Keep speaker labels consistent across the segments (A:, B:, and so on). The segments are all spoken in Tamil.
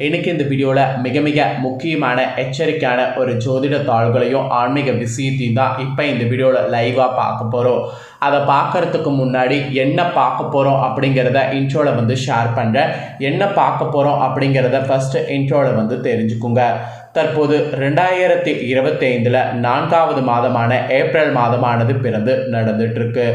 A: இன்னைக்கு இந்த வீடியோவில் மிக மிக முக்கியமான எச்சரிக்கையான ஒரு ஜோதிட தாள்களையும் ஆன்மீக விஷயத்தையும் தான் இப்போ இந்த வீடியோவில் லைவாக பார்க்க போகிறோம். அதை பார்க்கறதுக்கு முன்னாடி என்ன பார்க்க போகிறோம் அப்படிங்கிறத இன்ட்ரோவில் ஷேர் பண்ணுறேன். என்ன பார்க்க போகிறோம் அப்படிங்கிறத ஃபஸ்ட்டு இன்ட்ரோவில் தெரிஞ்சுக்குங்க. தற்போது 2025 4வது மாதமான ஏப்ரல் மாதமானது பிறந்து நடந்துட்டுருக்கு.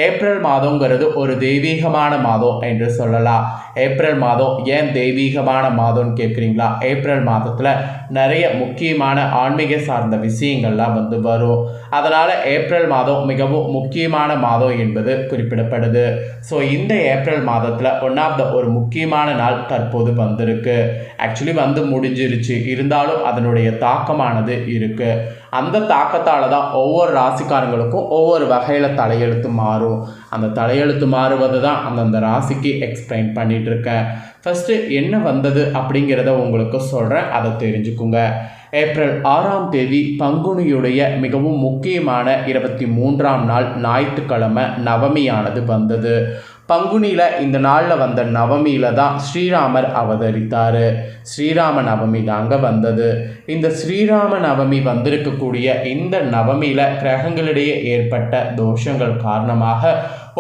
A: ஏப்ரல் மாதங்கிறது ஒரு தெய்வீகமான மாதம் என்று சொல்லலாம். ஏப்ரல் மாதம் ஏன் தெய்வீகமான மாதம்னு கேட்குறீங்களா? ஏப்ரல் மாதத்தில் நிறைய முக்கியமான ஆன்மீக சார்ந்த விஷயங்கள்லாம் வரும். அதனால் ஏப்ரல் மாதம் மிகவும் முக்கியமான மாதம் என்பது குறிப்பிடப்படுது. ஸோ இந்த ஏப்ரல் மாதத்தில் ஒரு முக்கியமான நாள் தற்போது வந்திருக்கு. ஆக்சுவலி முடிஞ்சிருச்சு, இருந்தாலும் அதனுடைய தாக்கமானது இருக்கு. அந்த தாக்கத்தால் தான் ஒவ்வொரு ராசிக்காரங்களுக்கும் ஒவ்வொரு வகையில் தலையெழுத்து மாறும். அந்த தலையெழுத்து மாறுவது தான் அந்தந்த ராசிக்கு எக்ஸ்பிளைன் பண்ணிட்டு இருக்கேன். ஃபஸ்ட்டு என்ன வந்தது அப்படிங்கிறத உங்களுக்கு சொல்கிறேன், அதை தெரிஞ்சுக்குங்க. ஏப்ரல் 6ஆம் தேதி பங்குனியுடைய மிகவும் முக்கியமான 23ஆம் நாள் ஞாயிற்றுக்கிழமை நவமியானது வந்தது. பங்குனியில் இந்த நாளில் வந்த நவமியில் தான் ஸ்ரீராமர் அவதரித்தார். ஸ்ரீராம நவமி தாங்க வந்தது. இந்த ஸ்ரீராம நவமி வந்திருக்கக்கூடிய இந்த நவமியில் கிரகங்களிடையே ஏற்பட்ட தோஷங்கள் காரணமாக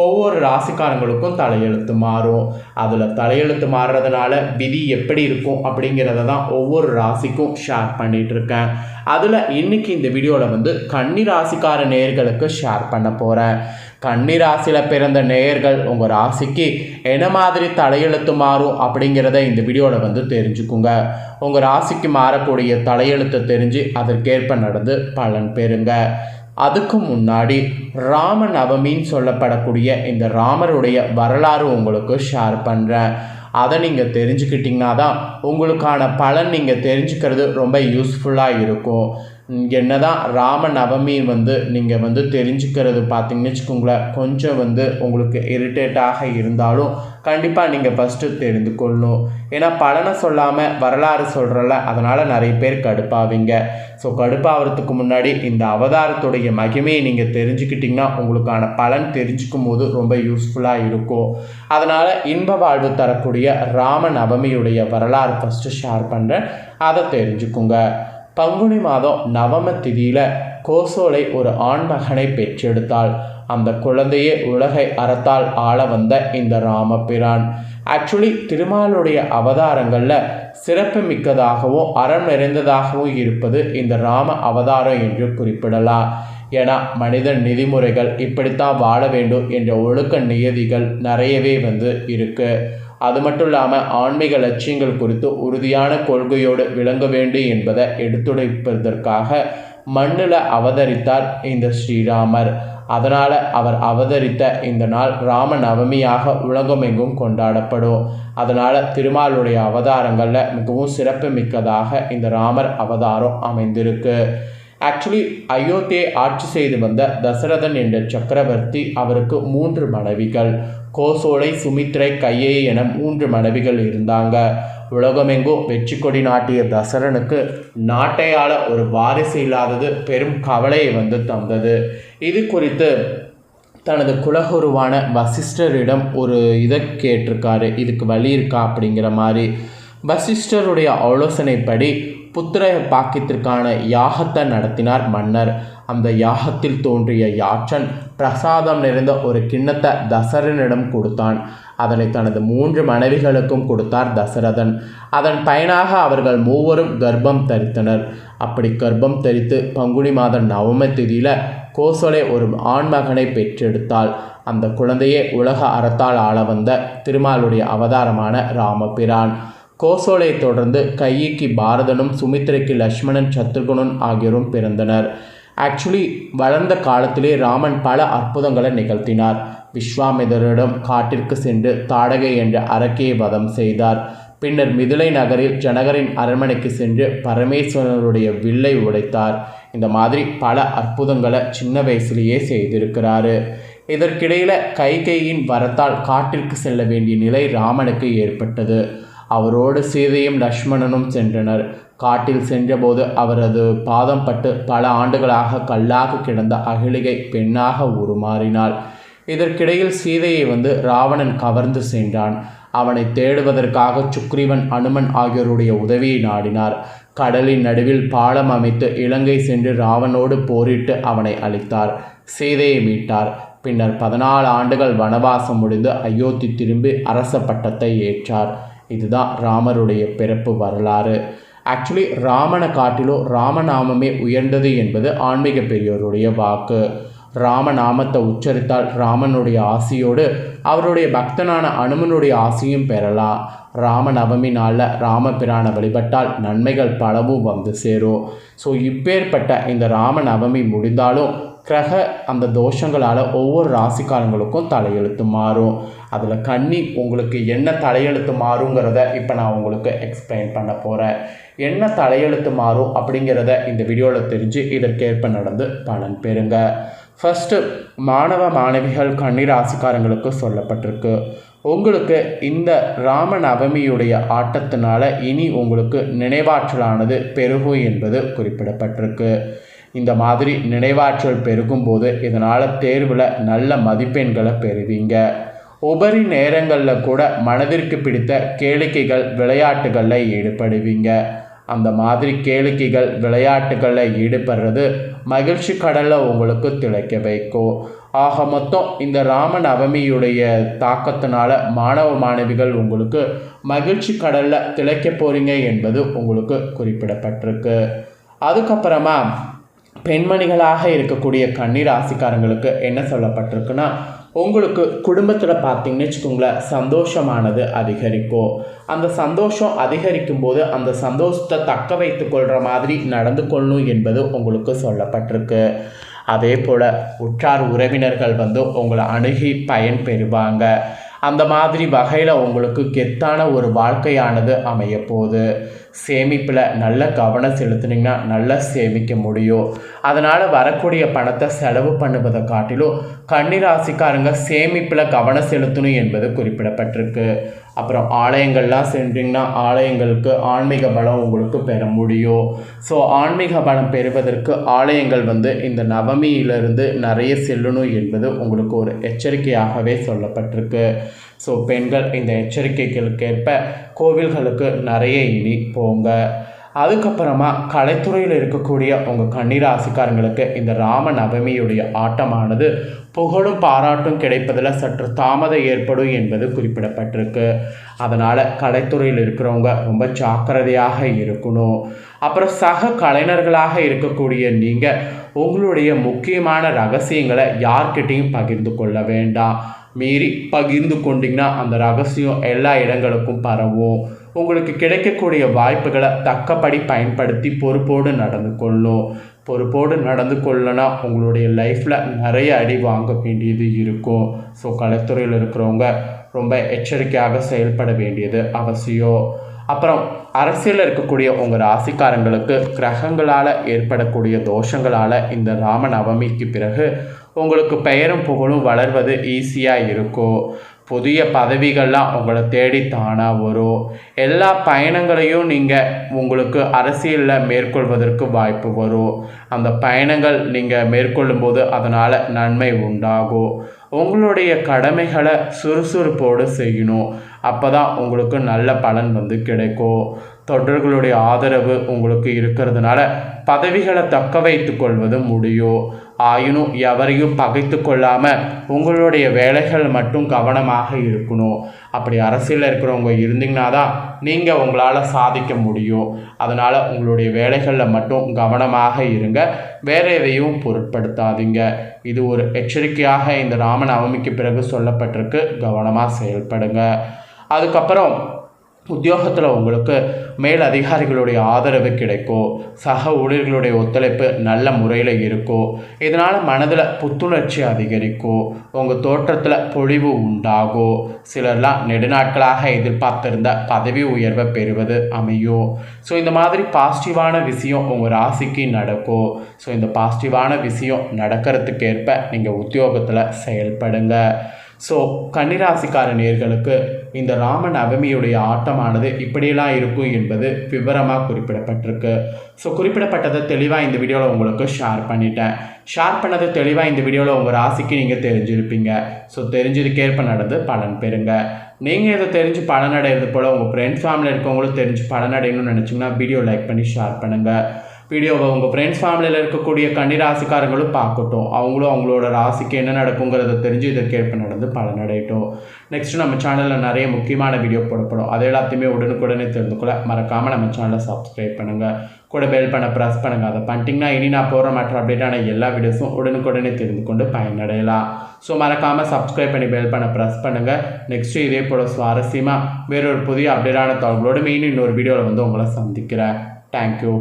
A: ஒவ்வொரு ராசிக்காரங்களுக்கும் தலையெழுத்து மாறும். அதில் தலையெழுத்து மாறுறதுனால விதி எப்படி இருக்கும் அப்படிங்கிறத தான் ஒவ்வொரு ராசிக்கும் ஷேர் பண்ணிகிட்டு இருக்கேன். அதில் இன்றைக்கி இந்த வீடியோவில் கன்னி ராசிக்கார நேயர்களுக்கு ஷேர் பண்ண போகிறேன். கன்னி ராசியில் பிறந்த நேயர்கள் உங்கள் ராசிக்கு என்ன மாதிரி தலையெழுத்து மாறும் அப்படிங்கிறத இந்த வீடியோவில் தெரிஞ்சுக்குங்க. உங்கள் ராசிக்கு மாறக்கூடிய தலையெழுத்தை தெரிஞ்சு அதற்கேற்ப நடந்து பலன் பெறுங்க. அதுக்கு முன்னாடி ராம நவமின்னு சொல்லப்படக்கூடிய இந்த ராமருடைய வரலாறு உங்களுக்கு ஷேர் பண்ணுறேன். அதை நீங்கள் தெரிஞ்சுக்கிட்டிங்கன்னா தான் உங்களுக்கான பலன் நீங்கள் தெரிஞ்சுக்கிறது ரொம்ப யூஸ்ஃபுல்லாக இருக்கும். என்னதான் ராம நவமி நீங்கள் தெரிஞ்சுக்கிறது பார்த்தீங்கன்னு வச்சுக்கோங்களேன், கொஞ்சம் உங்களுக்கு இரிட்டேட்டாக இருந்தாலும் கண்டிப்பாக நீங்கள் ஃபஸ்ட்டு தெரிந்து கொள்ளணும். ஏன்னா பலனை சொல்லாமல் வரலாறு சொல்கிறல, அதனால் நிறைய பேர் கடுப்பாவீங்க. ஸோ கடுப்பாகிறதுக்கு முன்னாடி இந்த அவதாரத்துடைய மகிமையை நீங்கள் தெரிஞ்சுக்கிட்டிங்கன்னா உங்களுக்கான பலன் தெரிஞ்சுக்கும் போது ரொம்ப யூஸ்ஃபுல்லாக இருக்கும். அதனால் இன்ப வாழ்வு தரக்கூடிய ராம நவமியுடைய வரலாறு ஃபஸ்ட்டு ஷேர் பண்ணுறேன், அதை தெரிஞ்சுக்குங்க. பங்குனி மாதம் நவம திதியில் கோசோலை ஒரு ஆண்மகனை பெற்றெடுத்தாள். அந்த குழந்தையே உலகை அறத்தால் ஆள வந்த இந்த ராமபிரான். ஆக்சுவலி திருமாலுடைய அவதாரங்களில் சிறப்பு மிக்கதாகவும் அறம் நிறைந்ததாகவும் இருப்பது இந்த ராம அவதாரம் என்று குறிப்பிடலாம். ஏன்னா மனித நெறிமுறைகள் இப்படித்தான் வாழ வேண்டும் என்ற ஒழுக்க நியதிகள் நிறையவே இருக்கு. அது மட்டும் இல்லாமல் ஆன்மீக லட்சியங்கள் குறித்து உறுதியான கொள்கையோடு விளங்க வேண்டும் என்பதை எடுத்துரைப்பதற்காக மண்ணில் அவதரித்தார் இந்த ஸ்ரீராமர். அதனால் அவர் அவதரித்த இந்த நாள் ராம நவமியாக உலகமெங்கும் கொண்டாடப்படும். அதனால் திருமாலுடைய அவதாரங்களில் மிகவும் சிறப்பு மிக்கதாக இந்த ராமர் அவதாரம் அமைந்திருக்கு. ஆக்சுவலி அயோத்தியை ஆட்சி செய்து வந்த தசரதன் என்ற சக்கரவர்த்தி, அவருக்கு 3 மனைவிகள், கோசோலை, சுமித்ரை, கையேயி என 3 மனைவிகள் இருந்தாங்க. உலகமெங்கும் வெற்றி கொடி நாட்டிய தசரனுக்கு நாட்டையாள ஒரு வாரிசு இல்லாதது பெரும் கவலையை தந்தது. இது குறித்து தனது குலகுருவான வசிஷ்டரிடம் ஒரு இதை கேட்டிருக்காரு, இதுக்கு வழி இருக்கா அப்படிங்கிற மாதிரி. வசிஷ்டருடைய ஆலோசனைப்படி புத்திர பாக்கியத்திற்கான யாகத்தை நடத்தினார் மன்னர். அந்த யாகத்தில் தோன்றிய யாற்றன் பிரசாதம் நிறைந்த ஒரு கிண்ணத்தை தசரனிடம் கொடுத்தான். அதனை தனது 3 மனைவிகளுக்கும் கொடுத்தார் தசரதன். அதன் பயனாக அவர்கள் 3வரும் கர்ப்பம் தரித்தனர். அப்படி கர்ப்பம் தரித்து பங்குனி மாதம் நவம திதியில் கோசலை ஒரு ஆண்மகனை பெற்றெடுத்தாள். அந்த குழந்தையே உலக அறத்தால் ஆள வந்த திருமாலுடைய அவதாரமான ராமபிரான். கோசோலை தொடர்ந்து கையிக்கு பாரதனும், சுமித்திரைக்கு லக்ஷ்மணன், சத்ருகுணன் ஆகியோரும் பிறந்தனர். ஆக்சுவலி வளர்ந்த காலத்திலே ராமன் பல அற்புதங்களை நிகழ்த்தினார். விஸ்வாமிதரிடம் காட்டிற்கு சென்று தாடகை என்ற அரக்கியை வதம் செய்தார். பின்னர் மிதிலை நகரில் ஜனகரின் அரண்மனைக்கு சென்று பரமேஸ்வரனுடைய வில்லை உடைத்தார். இந்த மாதிரி பல அற்புதங்களை சின்ன வயசுலேயே செய்திருக்கிறாரு. இதற்கிடையில் கைகேயின் வரத்தால் காட்டிற்கு செல்ல வேண்டிய நிலை ராமனுக்கு ஏற்பட்டது. அவரோடு சீதையும் லக்ஷ்மணனும் சென்றனர். காட்டில் சென்றபோது அவரது பாதம் பட்டு பல ஆண்டுகளாக கல்லாக கிடந்த அகிலிகை பெண்ணாக உருமாறினாள். இதற்கிடையில் சீதையை ராவணன் கவர்ந்து சென்றான். அவனை தேடுவதற்காக சுக்ரீவன் அனுமன் ஆகியோருடைய உதவியை நாடினார். கடலின் நடுவில் பாலம் அமைத்து இலங்கை சென்று ராவனோடு போரிட்டு அவனை அழித்தார். சீதையை மீட்டார். பின்னர் 14 ஆண்டுகள் வனவாசம் முடிந்து அயோத்தி திரும்பி அரச பட்டத்தை ஏற்றார். இதுதான் ராமருடைய பிறப்பு வரலாறு. ஆக்சுவலி ராமனை காட்டிலும் ராமநாமமே உயர்ந்தது என்பது ஆன்மீக பெரியோருடைய வாக்கு. ராமநாமத்தை உச்சரித்தால் ராமனுடைய ஆசியோடு அவருடைய பக்தனான அனுமனுடைய ஆசியும் பெறலாம். ராமநவமி நாளில் ராமபிரானை வழிபட்டால் நன்மைகள் பலவும் வந்து சேரும். ஸோ இப்பேற்பட்ட இந்த ராமநவமி முடிந்தாலும் கிரக அந்த தோஷங்களால் ஒவ்வொரு ராசிக்காரங்களுக்கும் தலையெழுத்து மாறும். அதில் கன்னி உங்களுக்கு என்ன தலையெழுத்து மாறுங்கிறத இப்போ நான் உங்களுக்கு எக்ஸ்பிளைன் பண்ண போகிறேன். என்ன தலையெழுத்து மாறும் அப்படிங்கிறத இந்த வீடியோவில் தெரிஞ்சு இதற்கேற்ப நடந்து பலன் பெறுங்க. ஃபஸ்ட்டு மாணவ மாணவிகள் கன்னி ராசிக்காரங்களுக்கு சொல்லப்பட்டிருக்கு. உங்களுக்கு இந்த ராமநவமியுடைய ஆட்டத்தினால இனி உங்களுக்கு நினைவாற்றலானது பெருகும் என்பது குறிப்பிடப்பட்டிருக்கு. இந்த மாதிரி நினைவாற்றல் பெருகும்போது இதனால் தேர்வில் நல்ல மதிப்பெண்களை பெறுவீங்க. உபரி நேரங்களில் கூட மனதிற்கு பிடித்த கேளிக்கைகள் விளையாட்டுகளில் ஈடுபடுவீங்க. அந்த மாதிரி கேளிக்கைகள் விளையாட்டுகளில் ஈடுபடுறது மகிழ்ச்சி கடலில் உங்களுக்கு திளைக்க வைக்கும். ஆக மொத்தம் இந்த ராமநவமியுடைய தாக்கத்தினால மாணவ மாணவிகள் உங்களுக்கு மகிழ்ச்சி கடலில் திளைக்க போகிறீங்க என்பது உங்களுக்கு குறிப்பிடப்பட்டிருக்கு. அதுக்கப்புறமா பெண்மணிகளாக இருக்கக்கூடிய கன்னி ராசிக்காரங்களுக்கு என்ன சொல்லப்பட்டிருக்குன்னா, உங்களுக்கு குடும்பத்தில் பார்த்தீங்கன்னு வச்சுக்கோங்களேன், சந்தோஷமானது அதிகரிக்கும். அந்த சந்தோஷம் அதிகரிக்கும் போது அந்த சந்தோஷத்தை தக்க வைத்து கொள்கிற மாதிரி நடந்து கொள்ளணும் என்பது உங்களுக்கு சொல்லப்பட்டிருக்கு. அதே போல் உற்றார் உறவினர்கள் உங்களை அணுகி பயன் பெறுவாங்க. அந்த மாதிரி வகையில் உங்களுக்கு கெத்தான ஒரு வாழ்க்கையானது அமைய போகுது. சேமிப்பில் நல்ல கவனம் செலுத்துனீங்கன்னா நல்லா சேமிக்க முடியும். அதனால் வரக்கூடிய பணத்தை செலவு பண்ணுவதை காட்டிலும் கன்னிராசிக்காரங்க சேமிப்பில் கவனம் செலுத்தணும் என்பது குறிப்பிடப்பட்டிருக்கு. அப்புறம் ஆலயங்கள்லாம் சென்றீங்கன்னா ஆலயங்களுக்கு ஆன்மீக பலம் உங்களுக்கு பெற முடியும். ஸோ ஆன்மீக பலம் பெறுவதற்கு ஆலயங்கள் இந்த நவமியிலிருந்து நிறைய செல்லணும் என்பது உங்களுக்கு ஒரு எச்சரிக்கையாகவே சொல்லப்பட்டிருக்கு. ஸோ பெண்கள் இந்த எச்சரிக்கைகளுக்கேற்ப கோவில்களுக்கு நிறைய இனி போங்க. அதுக்கப்புறமா கலைத்துறையில் இருக்கக்கூடிய உங்கள் கன்னிராசிக்காரங்களுக்கு இந்த ராமநவமியுடைய ஆட்டமானது புகழும் பாராட்டும் கிடைப்பதில் சற்று தாமதம் ஏற்படும் என்பது குறிப்பிடப்பட்டிருக்கு. அதனால் கலைத்துறையில் இருக்கிறவங்க ரொம்ப ஜாக்கிரதையாக இருக்கணும். அப்புறம் சக கலைஞர்களாக இருக்கக்கூடிய நீங்கள் உங்களுடைய முக்கியமான ரகசியங்களை யார்கிட்டையும் பகிர்ந்து கொள்ள வேண்டாம். மீறி பகிர்ந்து கொண்டிங்கன்னா அந்த ரகசியம் எல்லா இடங்களுக்கும் பரவும். உங்களுக்கு கிடைக்கக்கூடிய வாய்ப்புகளை தக்கபடி பயன்படுத்தி பொறுப்போடு நடந்து கொள்ளணும். பொறுப்போடு நடந்து கொள்ளனா உங்களுடைய லைஃப்பில் நிறைய அடி வாங்க வேண்டியது இருக்கும். ஸோ கலைத்துறையில் இருக்கிறவங்க ரொம்ப எச்சரிக்கையாக செயல்பட வேண்டியது அவசியம். அப்புறம் அரசியலில் இருக்கக்கூடிய உங்கள் ராசிக்காரங்களுக்கு கிரகங்களால் ஏற்படக்கூடிய தோஷங்களால் இந்த ராமநவமிக்கு பிறகு உங்களுக்கு பெயரும் புகழும் வளர்வது ஈஸியாக இருக்கும். புதிய பதவிகள்லாம் உங்களை தேடி தானாக வரும். எல்லா பயணங்களையும் நீங்கள் உங்களுக்கு அரசியலில் மேற்கொள்வதற்கு வாய்ப்பு வரும். அந்த பயணங்கள் நீங்கள் மேற்கொள்ளும்போது அதனால் நன்மை உண்டாகும். உங்களுடைய கடமைகளை சுறுசுறுப்போடு செய்யணும். அப்போ தான் உங்களுக்கு நல்ல பலன் கிடைக்கும். தொண்டர்களுடைய ஆதரவு உங்களுக்கு இருக்கிறதுனால பதவிகளை தக்க வைத்து கொள்வது முடியும். ஆயினும் எவரையும் பகைத்து கொள்ளாமல் உங்களுடைய வேலைகள் மட்டும் கவனமாக இருக்கணும். அப்படி அரசியலில் இருக்கிறவங்க இருந்தீங்கன்னா தான் நீங்கள் உங்களால் சாதிக்க முடியும். அதனால் உங்களுடைய வேலைகளில் மட்டும் கவனமாக இருங்க. வேறு எதையும் பொருட்படுத்தாதீங்க. இது ஒரு எச்சரிக்கையாக இந்த ராமநவமிக்கு பிறகு சொல்லப்பட்டிருக்கு. கவனமாக செயல்படுங்க. அதுக்கப்புறம் உத்தியோகத்தில் உங்களுக்கு மேல் அதிகாரிகளுடைய ஆதரவு கிடைக்கும். சக ஊழியர்களுடைய ஒத்துழைப்பு நல்ல முறையில் இருக்கும். இதனால் மனதில் புத்துணர்ச்சி அதிகரிக்கும். உங்கள் தோற்றத்தில் பொழிவு உண்டாகும். சிலர்லாம் நெடுநாட்களாக எதிர்பார்த்திருந்த பதவி உயர்வை பெறுவது அமையும். ஸோ இந்த மாதிரி பாசிட்டிவான விஷயம் உங்கள் ராசிக்கு நடக்கும். ஸோ இந்த பாசிட்டிவான விஷயம் நடக்கிறதுக்கேற்ப நீங்கள் உத்தியோகத்தில் செயல்படுங்க. ஸோ கன்னிராசிக்கார நேயர்களுக்கு இந்த ராமநவமியுடைய ஆட்டமானது இப்படியெல்லாம் இருக்கும் என்பது விவரமாக குறிப்பிடப்பட்டிருக்கு. ஸோ குறிப்பிடப்பட்டதை தெளிவாக இந்த வீடியோவில் உங்களுக்கு ஷேர் பண்ணிட்டேன். ஷேர் பண்ணது தெளிவாக இந்த வீடியோவில் உங்கள் ராசிக்கு நீங்கள் தெரிஞ்சிருப்பீங்க. ஸோ தெரிஞ்சதுக்கேற்ப நடந்து பலன் பெறுங்க. நீங்கள் இதை தெரிஞ்சு பலனடைகிறது போல் உங்கள் ஃப்ரெண்ட்ஸ் ஃபேமிலியில் இருக்கவங்களும் தெரிஞ்சு பலனடையணும்னு நினச்சிங்கன்னா வீடியோ லைக் பண்ணி ஷேர் பண்ணுங்கள். வீடியோவை உங்கள் ஃப்ரெண்ட்ஸ் ஃபேமிலியில் இருக்கக்கூடிய கன்னிராசிக்காரங்களும் பார்க்கட்டும். அவங்களும் அவங்களோட ராசிக்கு என்ன நடக்குங்கிறத தெரிஞ்சு இதற்கேற்ப நடந்து பலனடையட்டும். நெக்ஸ்ட்டு நம்ம சேனலில் நிறைய முக்கியமான வீடியோ போடப்படும். அது எல்லாத்தையுமே உடனுக்குடனே தெரிந்து கொள்ள மறக்காமல் நம்ம சேனலை சப்ஸ்கிரைப் பண்ணுங்கள். கூட பெல் பண்ண ப்ரெஸ் பண்ணுங்கள். அதை பண்ணிட்டீங்கன்னா இனி நான் போகிற மற்ற அப்டேட்டான எல்லா வீடியோஸும் உடனுக்குடனே தெரிந்து கொண்டு பயனடையலாம். ஸோ மறக்காமல் சப்ஸ்கிரைப் பண்ணி பெல் பண்ண ப்ரெஸ் பண்ணுங்கள். நெக்ஸ்ட்டு இதே போல் சுவாரஸ்யமாக வேறொரு புதிய அப்டேட்டான தகவலோடு மீண்டும் இன்னொரு வீடியோவில் வந்து உங்களை சந்திக்கிறேன். தேங்க்யூ.